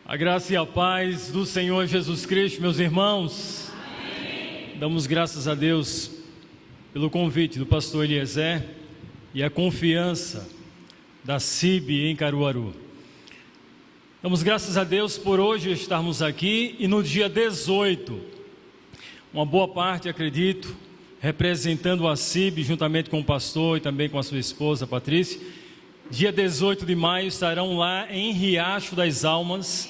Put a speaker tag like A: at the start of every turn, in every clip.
A: A graça e a paz do Senhor Jesus Cristo, meus irmãos. Amém. Damos graças a Deus pelo convite do pastor Eliezer e a confiança da CIB em Caruaru. Damos graças a Deus por hoje estarmos aqui e no dia 18, uma boa parte, acredito, representando a CIB juntamente com o pastor e também com a sua esposa Patrícia. Dia 18 de maio estarão lá em Riacho das Almas,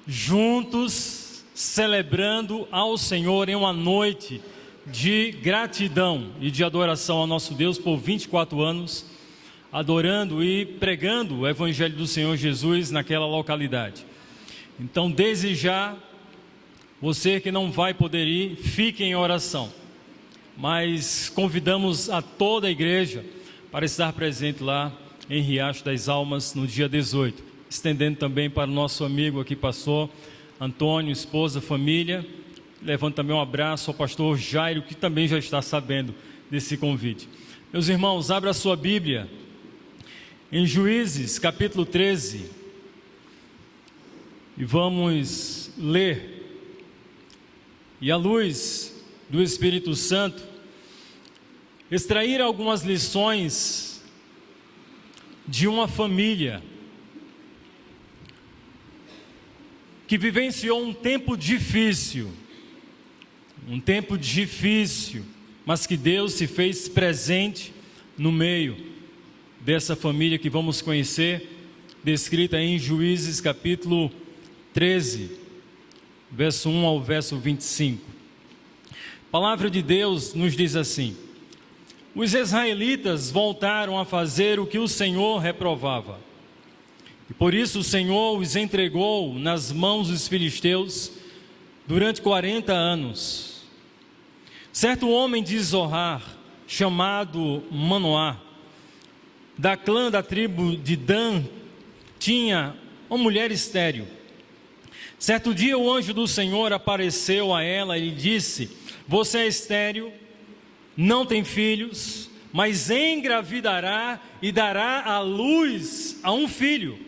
A: juntos, celebrando ao Senhor em uma noite de gratidão e de adoração ao nosso Deus por 24 anos, adorando e pregando o Evangelho do Senhor Jesus naquela localidade. Então, desde já, você que não vai poder ir, fique em oração, mas convidamos a toda a igreja para estar presente lá em Riacho das Almas no dia 18, estendendo também para o nosso amigo aqui, pastor Antônio, esposa, família. Levando também um abraço ao pastor Jairo, que também já está sabendo desse convite. Meus irmãos, abra a sua Bíblia em Juízes, capítulo 13, e vamos ler, e à luz do Espírito Santo, extrair algumas lições de uma família que vivenciou um tempo difícil, mas que Deus se fez presente no meio dessa família que vamos conhecer, descrita em Juízes capítulo 13, verso 1 ao verso 25. A palavra de Deus nos diz assim: os israelitas voltaram a fazer o que o Senhor reprovava, e por isso o Senhor os entregou nas mãos dos filisteus durante 40 anos. Certo homem de Zoar, chamado Manoá, da clã da tribo de Dan, tinha uma mulher estéril. Certo dia o anjo do Senhor apareceu a ela e disse: você é estéril, não tem filhos, mas engravidará e dará à luz a um filho.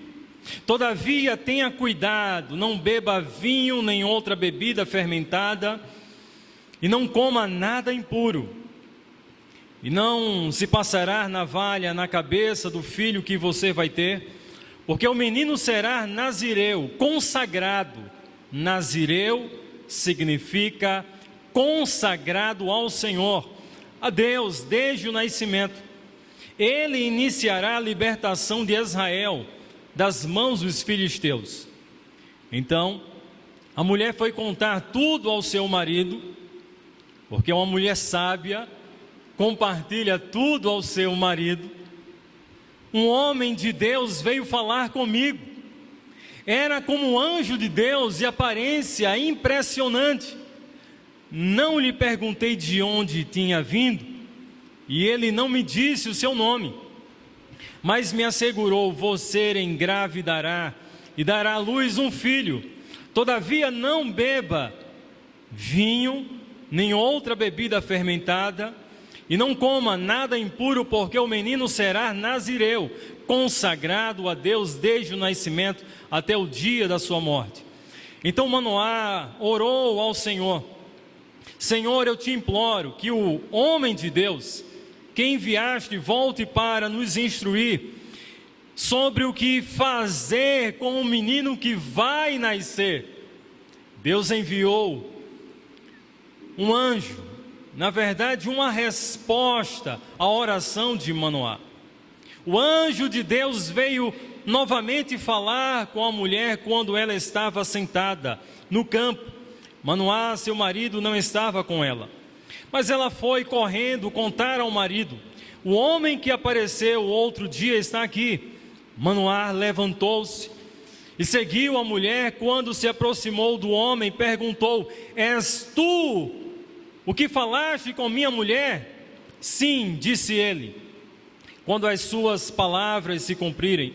A: Todavia tenha cuidado, não beba vinho nem outra bebida fermentada, e não coma nada impuro, e não se passará navalha na cabeça do filho que você vai ter, porque o menino será nazireu, consagrado. Nazireu significa consagrado ao Senhor, a Deus, desde o nascimento. Ele iniciará a libertação de Israel das mãos dos filisteus. Então a mulher foi contar tudo ao seu marido, porque uma mulher sábia compartilha tudo ao seu marido. Um homem de Deus veio falar comigo, era como um anjo de Deus, de aparência impressionante. Não lhe perguntei de onde tinha vindo, e ele não me disse o seu nome, mas me assegurou: você engravidará e dará à luz um filho. Todavia não beba vinho, nem outra bebida fermentada, e não coma nada impuro, porque o menino será nazireu, consagrado a Deus desde o nascimento até o dia da sua morte. Então Manoá orou ao Senhor: Senhor, eu te imploro que o homem de Deus que enviaste volte para nos instruir sobre o que fazer com o menino que vai nascer. Deus enviou um anjo, na verdade uma resposta à oração de Manoá. O anjo de Deus veio novamente falar com a mulher quando ela estava sentada no campo. Manoá, seu marido, não estava com ela, mas ela foi correndo contar ao marido: o homem que apareceu outro dia está aqui. Manoá levantou-se e seguiu a mulher. Quando se aproximou do homem, perguntou: és tu o que falaste com minha mulher? Sim, disse ele. Quando as suas palavras se cumprirem,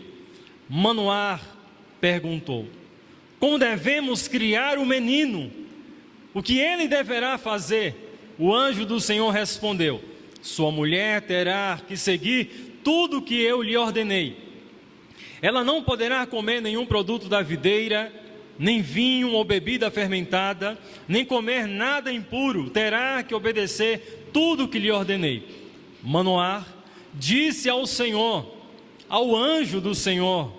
A: Manoá perguntou: como devemos criar o menino? O que ele deverá fazer? O anjo do Senhor respondeu: sua mulher terá que seguir tudo o que eu lhe ordenei. Ela não poderá comer nenhum produto da videira, nem vinho ou bebida fermentada, nem comer nada impuro. Terá que obedecer tudo o que lhe ordenei. Manoá disse ao Senhor, ao anjo do Senhor: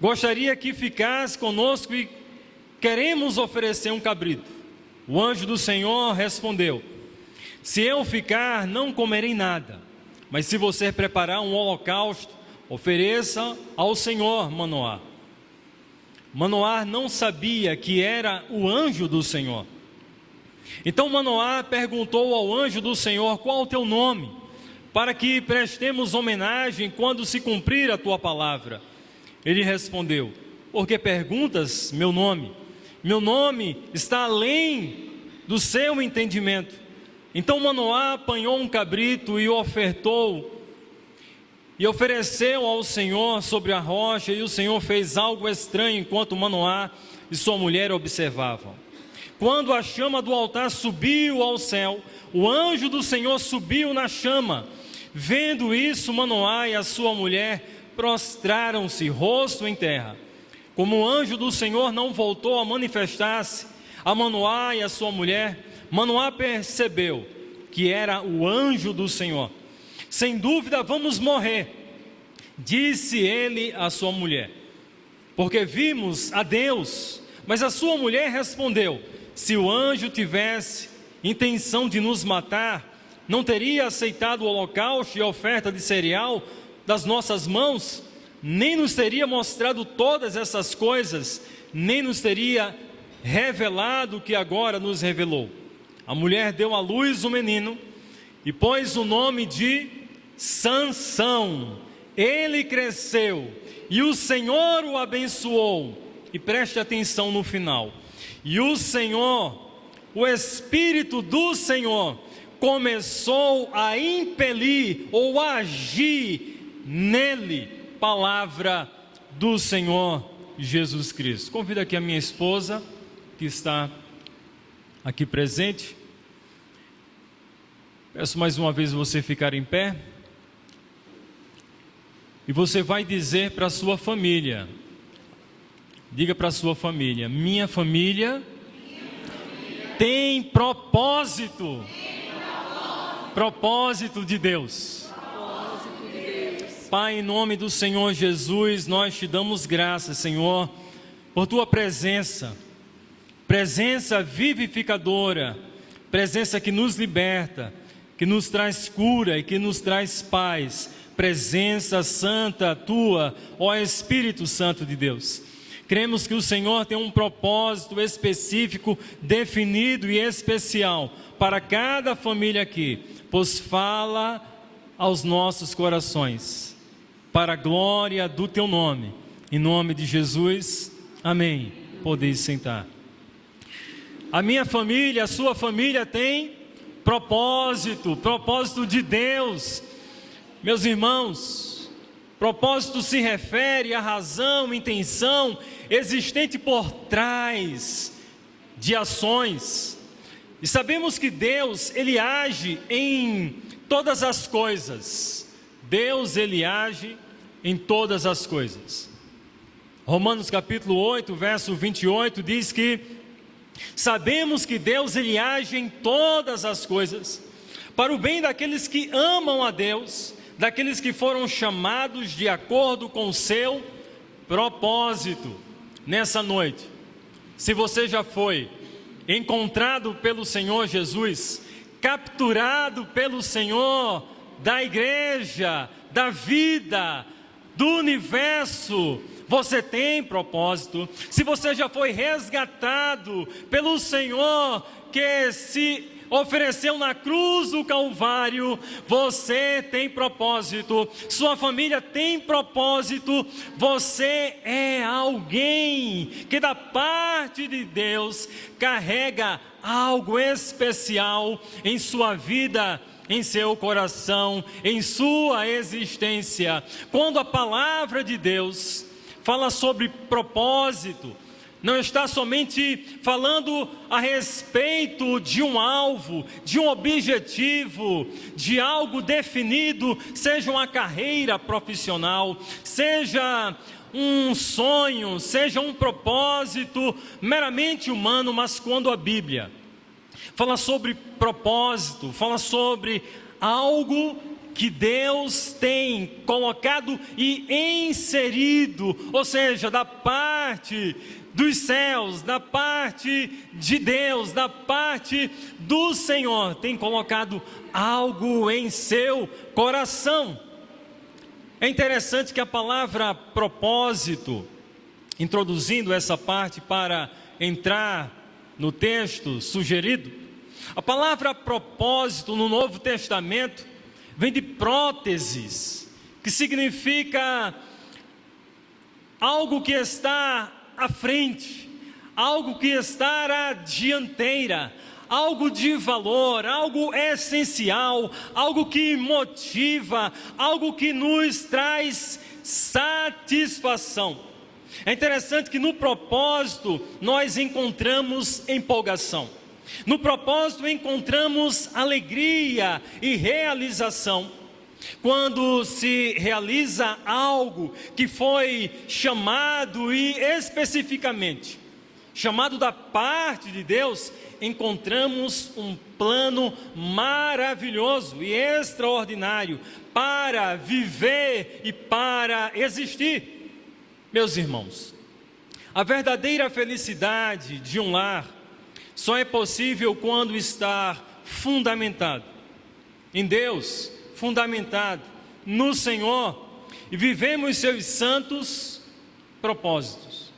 A: gostaria que ficasse conosco e queremos oferecer um cabrito. O anjo do Senhor respondeu: se eu ficar, não comerei nada, mas se você preparar um holocausto, ofereça ao Senhor, Manoá. Manoá não sabia que era o anjo do Senhor. Então Manoá perguntou ao anjo do Senhor: qual o teu nome? Para que prestemos homenagem quando se cumprir a tua palavra. Ele respondeu: por que perguntas meu nome? Meu nome está além do seu entendimento. Então Manoá apanhou um cabrito e o ofertou, e ofereceu ao Senhor sobre a rocha, e o Senhor fez algo estranho enquanto Manoá e sua mulher observavam. Quando a chama do altar subiu ao céu, o anjo do Senhor subiu na chama. Vendo isso, Manoá e a sua mulher prostraram-se, rosto em terra. Como o anjo do Senhor não voltou a manifestar-se a Manoá e a sua mulher, Manoá percebeu que era o anjo do Senhor. Sem dúvida vamos morrer, disse ele à sua mulher, porque vimos a Deus. Mas a sua mulher respondeu: se o anjo tivesse intenção de nos matar, não teria aceitado o holocausto e a oferta de cereal das nossas mãos, nem nos teria mostrado todas essas coisas, nem nos teria revelado o que agora nos revelou. A mulher deu à luz um menino e pôs o nome de Sansão. Ele cresceu e o Senhor o abençoou. E preste atenção no final: e o Senhor, o Espírito do Senhor, começou a impelir ou a agir nele. Palavra do Senhor Jesus Cristo. Convido aqui a minha esposa, que está aqui presente. Peço mais uma vez você ficar em pé. E você vai dizer para a sua família, diga para a sua família: minha família tem propósito. Propósito de Deus. Pai, em nome do Senhor Jesus, nós te damos graças, Senhor, por tua presença, presença vivificadora, presença que nos liberta, que nos traz cura e que nos traz paz, presença santa tua, ó Espírito Santo de Deus. Cremos que o Senhor tem um propósito específico, definido e especial para cada família aqui, pois fala aos nossos corações, para a glória do teu nome. Em nome de Jesus, amém. Podeis sentar. A minha família, a sua família tem propósito, propósito de Deus. Meus irmãos, propósito se refere à razão, intenção existente por trás de ações. E sabemos que Deus, Ele age em todas as coisas. Deus, Ele age em todas as coisas. Romanos capítulo 8, verso 28 diz que sabemos que Deus, Ele age em todas as coisas para o bem daqueles que amam a Deus, daqueles que foram chamados de acordo com o seu propósito. Nessa noite, se você já foi encontrado pelo Senhor Jesus, capturado pelo Senhor da igreja, da vida, do universo, você tem propósito. Se você já foi resgatado pelo Senhor que se ofereceu na cruz do Calvário, você tem propósito, sua família tem propósito, você é alguém que da parte de Deus carrega algo especial em sua vida, em seu coração, em sua existência. Quando a palavra de Deus fala sobre propósito, não está somente falando a respeito de um alvo, de um objetivo, de algo definido, seja uma carreira profissional, seja um sonho, seja um propósito meramente humano, mas quando a Bíblia fala sobre propósito, fala sobre algo que Deus tem colocado e inserido, ou seja, da parte dos céus, da parte de Deus, da parte do Senhor, tem colocado algo em seu coração. É interessante que a palavra propósito, introduzindo essa parte para entrar no texto sugerido, a palavra propósito no Novo Testamento vem de próteses, que significa algo que está à frente, algo que está à dianteira, algo de valor, algo essencial, algo que motiva, algo que nos traz satisfação. É interessante que no propósito nós encontramos empolgação. No propósito encontramos alegria e realização. Quando se realiza algo que foi chamado e especificamente chamado da parte de Deus, encontramos um plano maravilhoso e extraordinário para viver e para existir. Meus irmãos, a verdadeira felicidade de um lar só é possível quando está fundamentado em Deus, fundamentado no Senhor, e vivemos seus santos propósitos.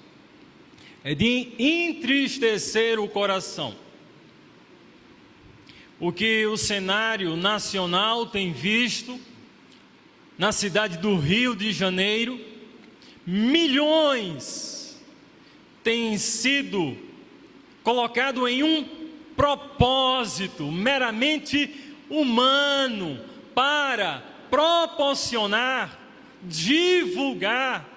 A: É de entristecer o coração o que o cenário nacional tem visto na cidade do Rio de Janeiro. Milhões têm sido colocados em um propósito meramente humano para proporcionar, divulgar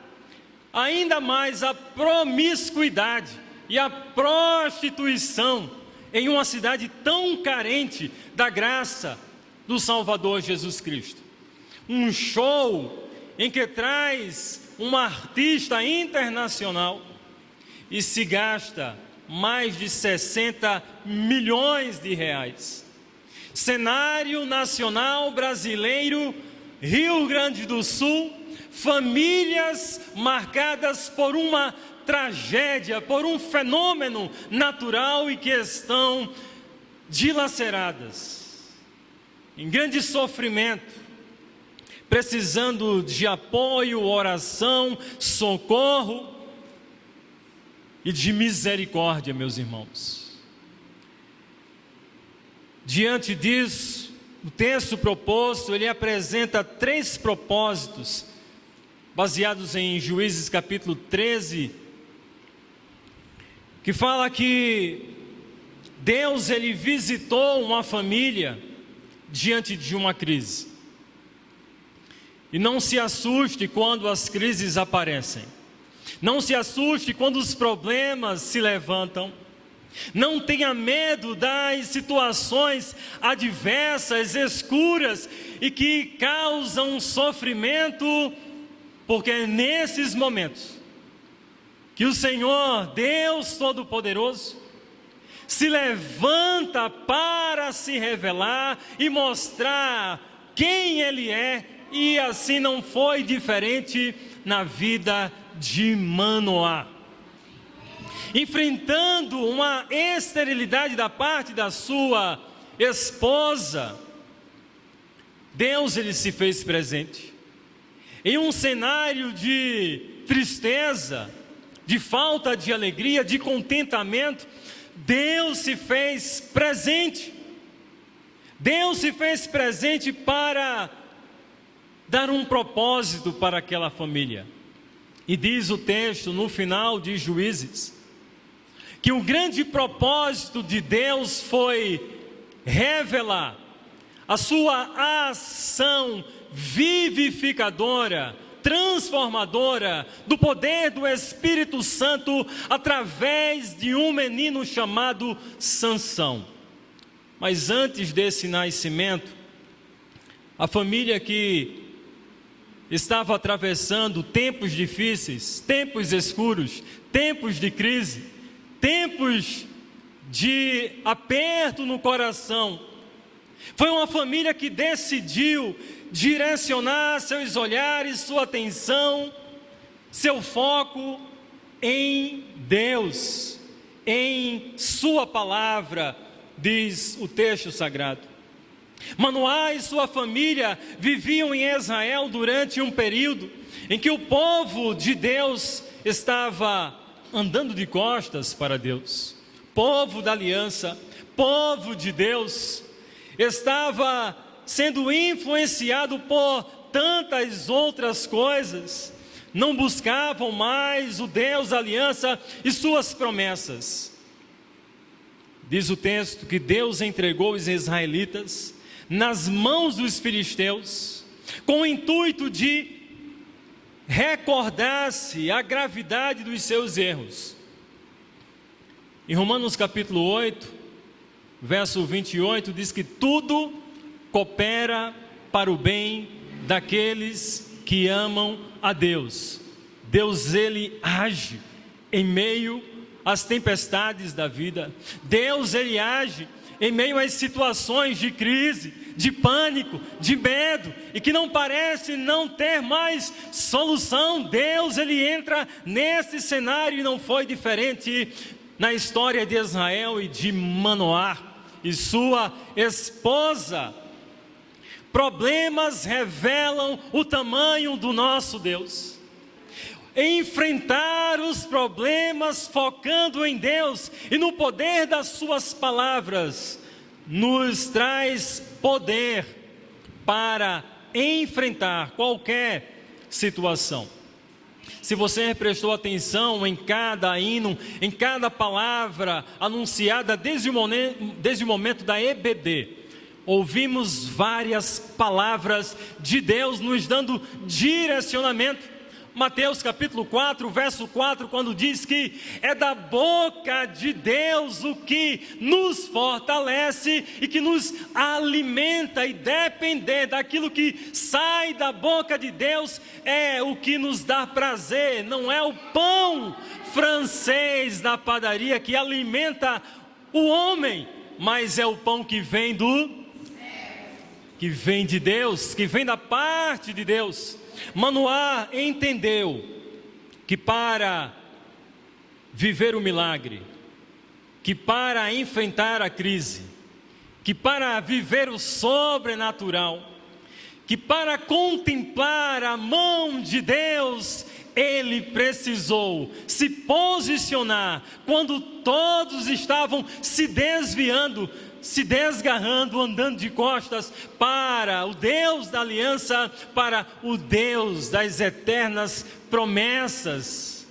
A: ainda mais a promiscuidade e a prostituição em uma cidade tão carente da graça do Salvador Jesus Cristo. Um show em que traz uma artista internacional e se gasta mais de 60 milhões de reais. Cenário nacional brasileiro, Rio Grande do Sul, famílias marcadas por uma tragédia, por um fenômeno natural e que estão dilaceradas, em grande sofrimento, precisando de apoio, oração, socorro e de misericórdia, meus irmãos. Diante disso, o texto proposto, ele apresenta 3 propósitos, baseados em Juízes capítulo 13, que fala que Deus, ele visitou uma família diante de uma crise. E não se assuste quando as crises aparecem. Não se assuste quando os problemas se levantam. Não tenha medo das situações adversas, escuras e que causam sofrimento, porque é nesses momentos que o Senhor, Deus Todo-Poderoso, se levanta para se revelar e mostrar quem Ele é, e assim não foi diferente na vida de Manoá. Enfrentando uma esterilidade da parte da sua esposa, Deus, ele se fez presente. Em um cenário de tristeza, de falta de alegria, de contentamento, Deus se fez presente. Deus se fez presente para dar um propósito para aquela família. E diz o texto no final de Juízes, que o grande propósito de Deus foi revelar a sua ação vivificadora transformadora do poder do Espírito Santo através de um menino chamado Sansão. Mas antes desse nascimento, a família que estava atravessando tempos difíceis, tempos escuros, tempos de crise, tempos de aperto no coração, foi uma família que decidiu direcionar seus olhares, sua atenção, seu foco em Deus, em sua palavra, diz o texto sagrado. Manoá e sua família viviam em Israel durante um período em que o povo de Deus estava andando de costas para Deus. Povo da aliança, povo de Deus, estava sendo influenciado por tantas outras coisas, não buscavam mais o Deus da aliança e suas promessas. Diz o texto que Deus entregou os israelitas nas mãos dos filisteus, com o intuito de recordar-se a gravidade dos seus erros. Em Romanos capítulo 8, verso 28, diz que tudo coopera para o bem daqueles que amam a Deus. Deus, Ele age em meio às tempestades da vida. Deus, Ele age em meio às situações de crise, de pânico, de medo, e que não parece não ter mais solução. Deus, Ele entra nesse cenário, e não foi diferente na história de Israel e de Manoá e sua esposa. Problemas revelam o tamanho do nosso Deus. Enfrentar os problemas focando em Deus e no poder das suas palavras nos traz poder para enfrentar qualquer situação. Se você prestou atenção em cada hino, em cada palavra anunciada desde o momento da EBD, ouvimos várias palavras de Deus nos dando direcionamento. Mateus capítulo 4, verso 4, quando diz que é da boca de Deus o que nos fortalece e que nos alimenta, e depender daquilo que sai da boca de Deus é o que nos dá prazer. Não é o pão francês da padaria que alimenta o homem, mas é o pão que vem de Deus, que vem da parte de Deus. Manoá entendeu que para viver o milagre, que para enfrentar a crise, que para viver o sobrenatural, que para contemplar a mão de Deus, ele precisou se posicionar quando todos estavam se desviando, se desgarrando, andando de costas para o Deus da aliança, para o Deus das eternas promessas.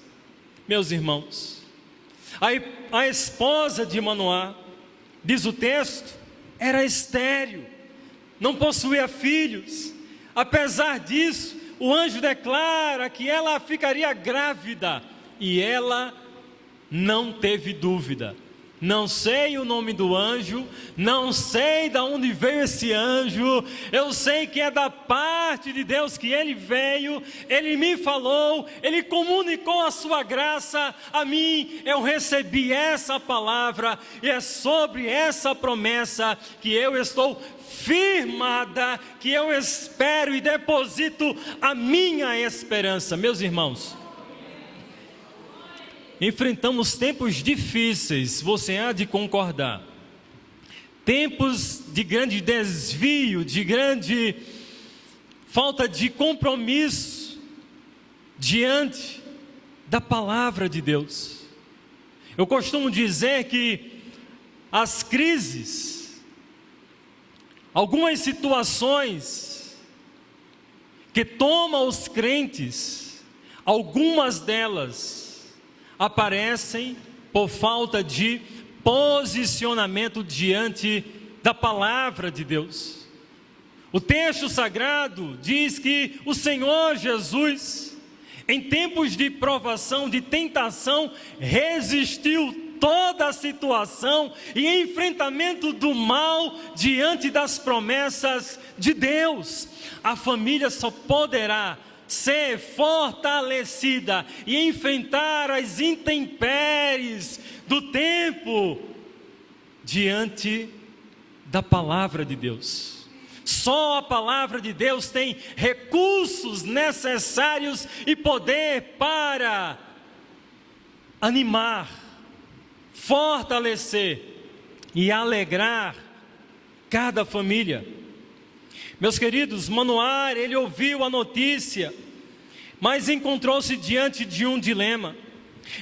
A: Meus irmãos, a esposa de Manoá, diz o texto, era estéril, não possuía filhos. Apesar disso, o anjo declara que ela ficaria grávida, e ela não teve dúvida. Não sei o nome do anjo, não sei de onde veio esse anjo, eu sei que é da parte de Deus que ele veio, ele me falou, ele comunicou a sua graça a mim, eu recebi essa palavra, e é sobre essa promessa que eu estou firmada, que eu espero e deposito a minha esperança. Meus irmãos, enfrentamos tempos difíceis, você há de concordar. Tempos de grande desvio, de grande falta de compromisso diante da palavra de Deus. Eu costumo dizer que as crises, algumas situações que tomam os crentes, algumas delas aparecem por falta de posicionamento diante da palavra de Deus. O texto sagrado diz que o Senhor Jesus, em tempos de provação, de tentação, resistiu toda a situação e enfrentamento do mal diante das promessas de Deus. A família só poderá ser fortalecida e enfrentar as intempéries do tempo diante da palavra de Deus. Só a palavra de Deus tem recursos necessários e poder para animar, fortalecer e alegrar cada família. Meus queridos, Manoá, ele ouviu a notícia, mas encontrou-se diante de um dilema.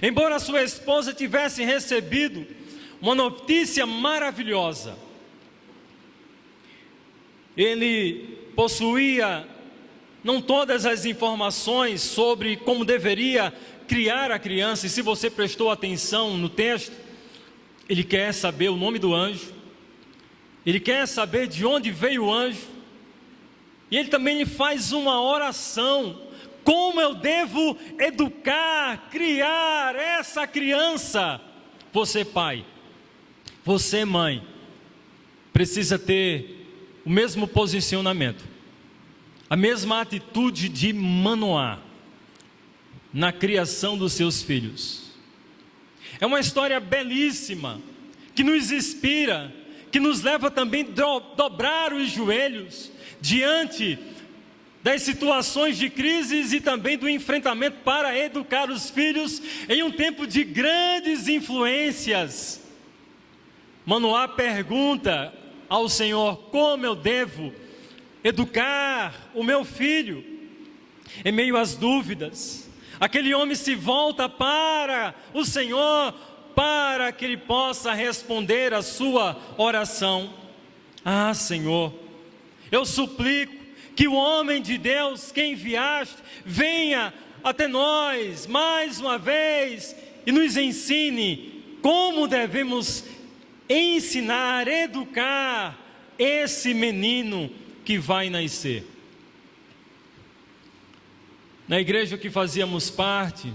A: Embora sua esposa tivesse recebido uma notícia maravilhosa, ele possuía não todas as informações sobre como deveria criar a criança. E se você prestou atenção no texto, ele quer saber o nome do anjo, ele quer saber de onde veio o anjo, e ele também lhe faz uma oração: como eu devo educar, criar essa criança? Você, pai, você, mãe, precisa ter o mesmo posicionamento, a mesma atitude de Manoá na criação dos seus filhos. É uma história belíssima, que nos inspira, que nos leva também a dobrar os joelhos diante das situações de crises e também do enfrentamento para educar os filhos em um tempo de grandes influências. Manoá pergunta ao Senhor: como eu devo educar o meu filho? Em meio às dúvidas, aquele homem se volta para o Senhor para que ele possa responder a sua oração. Ah, Senhor, eu suplico que o homem de Deus que enviaste venha até nós mais uma vez e nos ensine como devemos ensinar, educar esse menino que vai nascer. Na igreja que fazíamos parte,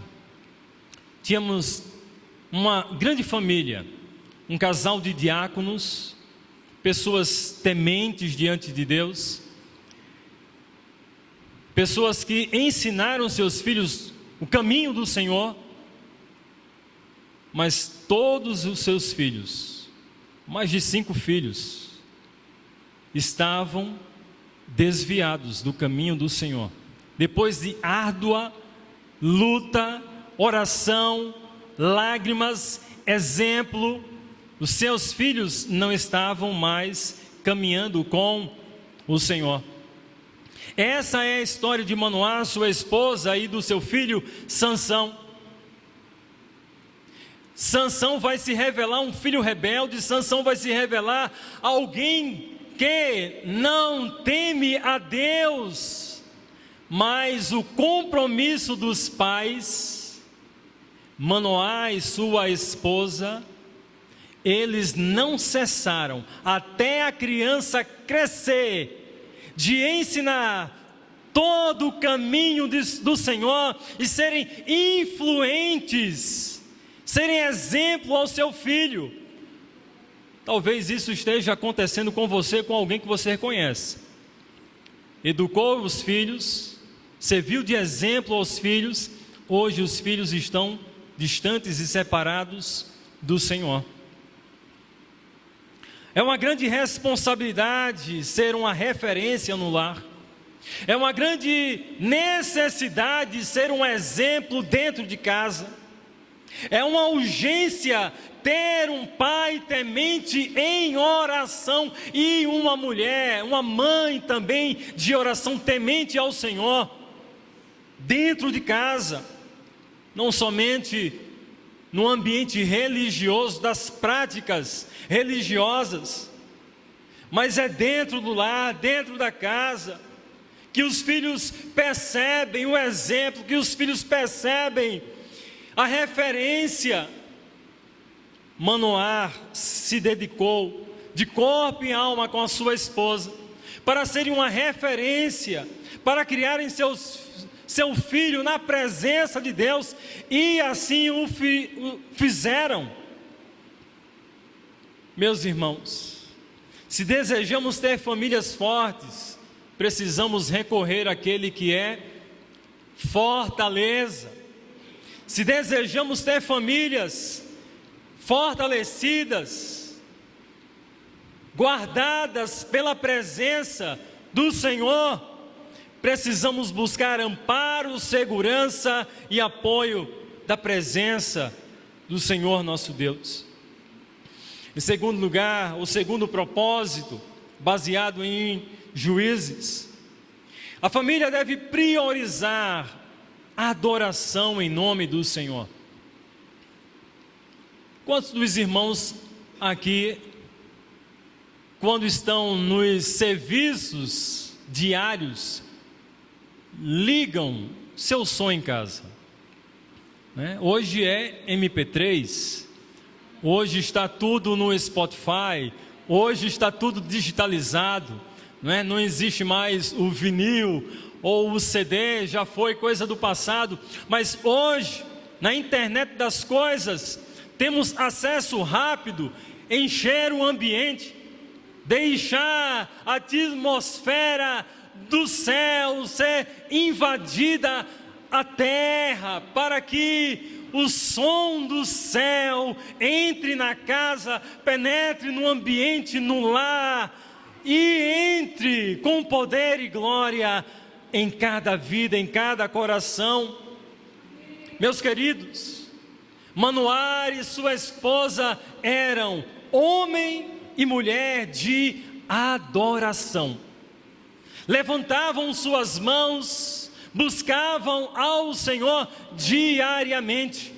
A: tínhamos uma grande família, um casal de diáconos, pessoas tementes diante de Deus, pessoas que ensinaram seus filhos o caminho do Senhor, mas todos os seus filhos, mais de 5 filhos, estavam desviados do caminho do Senhor. Depois de árdua luta, oração, lágrimas, exemplo, os seus filhos não estavam mais caminhando com o Senhor. Essa é a história de Manoá, sua esposa, e do seu filho Sansão. Sansão vai se revelar um filho rebelde. Sansão vai se revelar alguém que não teme a Deus, mas o compromisso dos pais, Manoá e sua esposa, eles não cessaram até a criança crescer de ensinar todo o caminho do Senhor e serem influentes, serem exemplo ao seu filho. Talvez isso esteja acontecendo com você, com alguém que você reconhece. Educou os filhos, serviu de exemplo aos filhos. Hoje os filhos estão distantes e separados do Senhor. É uma grande responsabilidade ser uma referência no lar. É uma grande necessidade ser um exemplo dentro de casa. É uma urgência ter um pai temente em oração e uma mulher, uma mãe também de oração temente ao Senhor dentro de casa. Não somente no ambiente religioso, das práticas religiosas, mas é dentro do lar, dentro da casa, que os filhos percebem o exemplo, que os filhos percebem a referência. Manoá se dedicou de corpo e alma com a sua esposa, para serem uma referência, para criarem seu filho na presença de Deus, e assim o fizeram. Meus irmãos, se desejamos ter famílias fortes, precisamos recorrer àquele que é fortaleza. Se desejamos ter famílias fortalecidas, guardadas pela presença do Senhor, precisamos buscar amparo, segurança e apoio da presença do Senhor nosso Deus. Em segundo lugar, o segundo propósito, baseado em Juízes, a família deve priorizar a adoração em nome do Senhor. Quantos dos irmãos aqui, quando estão nos serviços diários, ligam seu som em casa? Hoje é MP3, hoje está tudo no Spotify, hoje está tudo digitalizado, não existe mais o vinil ou o CD, já foi coisa do passado, mas hoje, na internet das coisas, temos acesso rápido, encher o ambiente, deixar a atmosfera do céu ser invadida a terra, para que o som do céu entre na casa, penetre no ambiente, no lar, e entre com poder e glória em cada vida, em cada coração. Meus queridos, Manoar e sua esposa eram homem e mulher de adoração. Levantavam suas mãos, buscavam ao Senhor diariamente,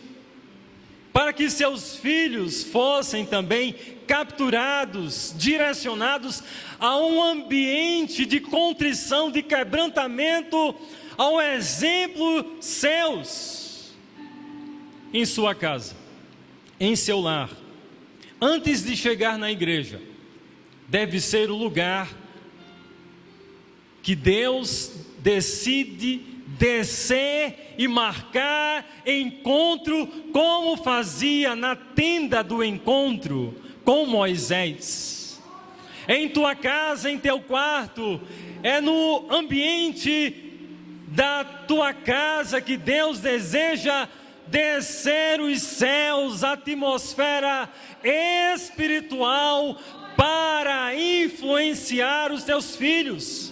A: para que seus filhos fossem também capturados, direcionados a um ambiente de contrição, de quebrantamento, ao exemplo seus, em sua casa, em seu lar. Antes de chegar na igreja, deve ser o lugar que Deus decide descer e marcar encontro, como fazia na tenda do encontro com Moisés. Em tua casa, em teu quarto, é no ambiente da tua casa que Deus deseja descer os céus, a atmosfera espiritual, para influenciar os teus filhos.